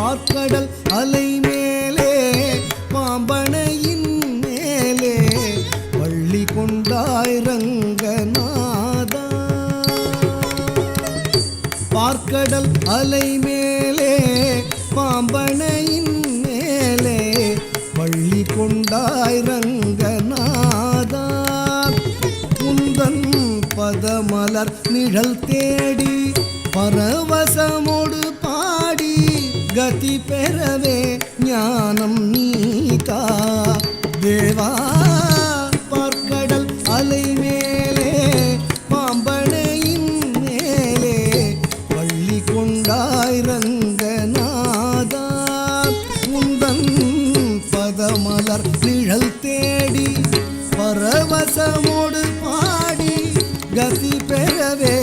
பார்க்கடல் அலை மேலே பாம்பனையின் மேலே பள்ளி கொண்டாய் ரங்கநாதா. பார்க்கடல் அலை மேலே பாம்பனையின் மேலே பள்ளி கொண்டாய் ரங்கநாதா. உந்தன் பதமலர் நிழல் தேடி பரவசமோடு பாடி கதி பெறவே ஞானம் நீதா தேவா. பார்க்கடல் அலை மேலே பாம்பனையின் மேலே பள்ளி கொண்டாய் ரங்கநாதா. உந்தன் பதமலர் நிழல் தேடி பரவசமோடு பாடி கதி பெறவே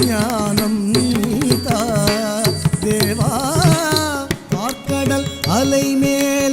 ஞானம் நீதா தேவா. பார்க்கடல் அலை மேலே